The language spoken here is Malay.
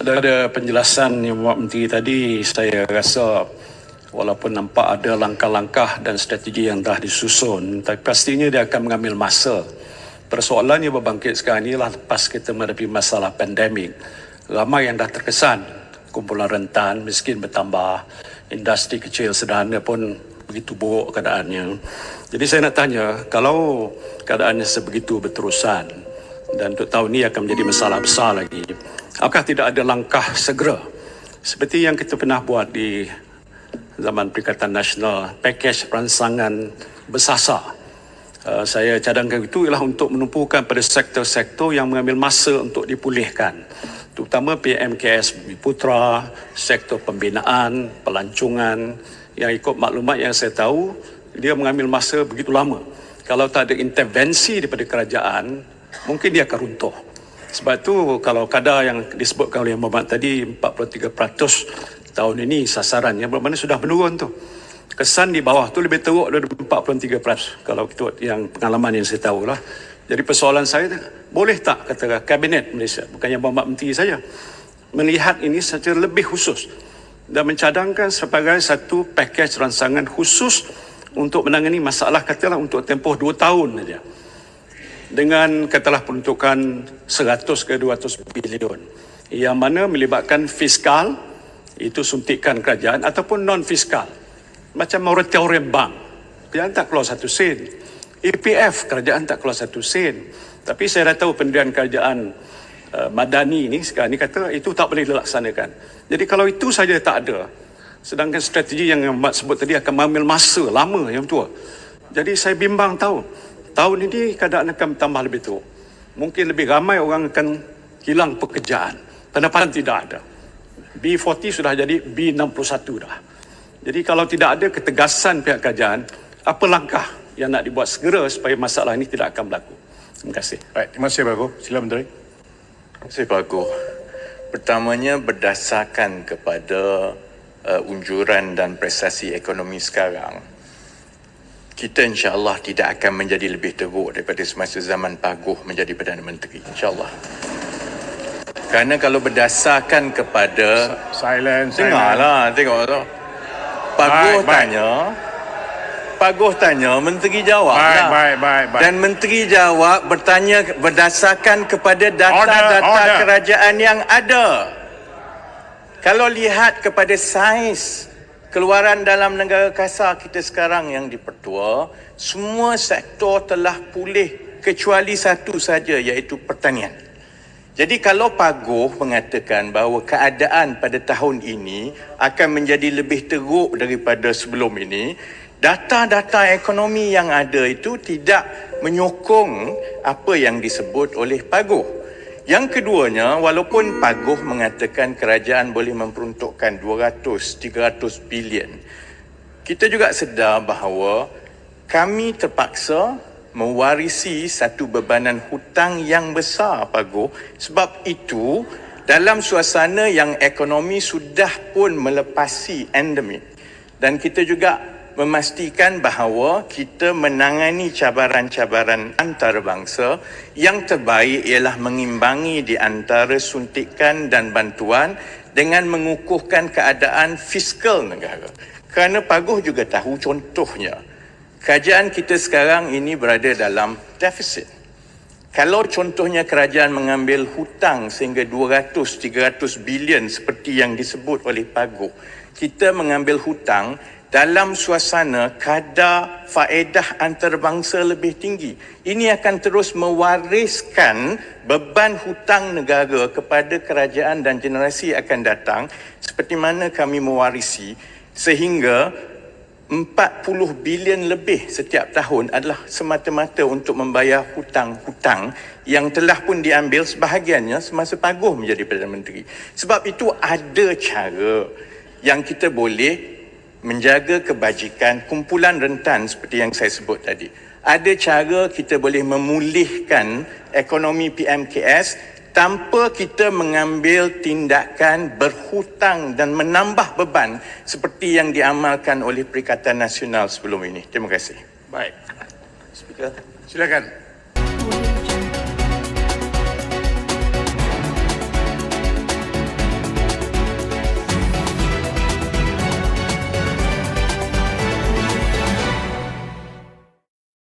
Ada penjelasan yang Pak Menteri tadi, saya rasa walaupun nampak ada langkah-langkah dan strategi yang dah disusun, tapi pastinya dia akan mengambil masa. Persoalannya berbangkit sekarang ini lah lepas kita menghadapi masalah pandemik. Ramai yang dah terkesan, kumpulan rentan, miskin bertambah, industri kecil sederhana pun begitu buruk keadaannya. Jadi saya nak tanya, kalau keadaannya sebegitu berterusan dan untuk tahun ini akan menjadi masalah besar lagi, apakah tidak ada langkah segera seperti yang kita pernah buat di zaman Perikatan Nasional, pakej ransangan bersasar? Saya cadangkan itu ialah untuk menumpukan pada sektor-sektor yang mengambil masa untuk dipulihkan, terutama PMKS Bumi Putra, sektor pembinaan, pelancongan, yang ikut maklumat yang saya tahu, dia mengambil masa begitu lama. Kalau tak ada intervensi daripada kerajaan, mungkin dia akan runtuh. Sebab itu kalau kadar yang disebutkan oleh Muhammad tadi, 43% tahun ini sasarannya, bermakna sudah menurun tu. Kesan di bawah tu lebih teruk daripada 43% kalau kita yang pengalaman yang saya tahu lah. Jadi persoalan saya, boleh tak kata Kabinet Malaysia, bukannya Muhammad Menteri saja, melihat ini secara lebih khusus dan mencadangkan sebagai satu pakej ransangan khusus untuk menangani masalah katalah untuk tempoh 2 tahun saja, dengan katalah peruntukan 100 ke 200 bilion yang mana melibatkan fiskal, itu suntikan kerajaan, ataupun non-fiskal macam moratorium bank, kerajaan tak keluar 1 sen, EPF kerajaan tak keluar 1 sen. Tapi saya dah tahu pendirian kerajaan Madani ni sekarang ni kata itu tak boleh dilaksanakan. Jadi kalau itu saja tak ada, sedangkan strategi yang Mat sebut tadi akan mengambil masa lama yang tua. Jadi saya bimbang tahun ini keadaan akan bertambah lebih teruk. Mungkin lebih ramai orang akan hilang pekerjaan. Pendapatan tidak ada. B40 sudah jadi B61 dah. Jadi kalau tidak ada ketegasan pihak kerajaan, apa langkah yang nak dibuat segera supaya masalah ini tidak akan berlaku? Terima kasih. Baik, terima kasih Pak Agong. Sila Menteri. Terima kasih Pak Agong. Pertamanya berdasarkan kepada unjuran dan prestasi ekonomi sekarang, kita insya-Allah tidak akan menjadi lebih teruk daripada semasa zaman Pak Agong menjadi Perdana Menteri, insya-Allah. Kerana kalau berdasarkan kepada dengarlah, tengok tu. Pak Agong tanya, Menteri jawab lah. Baik. Dan Menteri jawab bertanya berdasarkan kepada data-data kerajaan yang ada. Kalau lihat kepada saiz keluaran dalam negara kasar kita sekarang yang dipertua, semua sektor telah pulih kecuali satu saja, iaitu pertanian. Jadi kalau Pak Agong mengatakan bahawa keadaan pada tahun ini akan menjadi lebih teruk daripada sebelum ini, data-data ekonomi yang ada itu tidak menyokong apa yang disebut oleh Pak Agong. Yang keduanya, walaupun Pak Agong mengatakan kerajaan boleh memperuntukkan 200-300 bilion, kita juga sedar bahawa kami terpaksa mewarisi satu bebanan hutang yang besar, Pak Agong. Sebab itu, dalam suasana yang ekonomi sudah pun melepasi endemik, dan kita juga memastikan bahawa kita menangani cabaran-cabaran antarabangsa, yang terbaik ialah mengimbangi di antara suntikan dan bantuan dengan mengukuhkan keadaan fiskal negara. Kerana Pak Agong juga tahu contohnya, kerajaan kita sekarang ini berada dalam defisit. Kalau contohnya kerajaan mengambil hutang sehingga 200-300 bilion seperti yang disebut oleh Pak Agong, kita mengambil hutang dalam suasana kadar faedah antarabangsa lebih tinggi. Ini akan terus mewariskan beban hutang negara kepada kerajaan dan generasi akan datang, seperti mana kami mewarisi, sehingga 40 bilion lebih setiap tahun adalah semata-mata untuk membayar hutang-hutang yang telah pun diambil sebahagiannya semasa Pak Agong menjadi Perdana Menteri. Sebab itu ada cara yang kita boleh menjaga kebajikan kumpulan rentan seperti yang saya sebut tadi. Ada cara kita boleh memulihkan ekonomi PMKS tanpa kita mengambil tindakan berhutang dan menambah beban seperti yang diamalkan oleh Perikatan Nasional sebelum ini. Terima kasih. Baik. Speaker, silakan.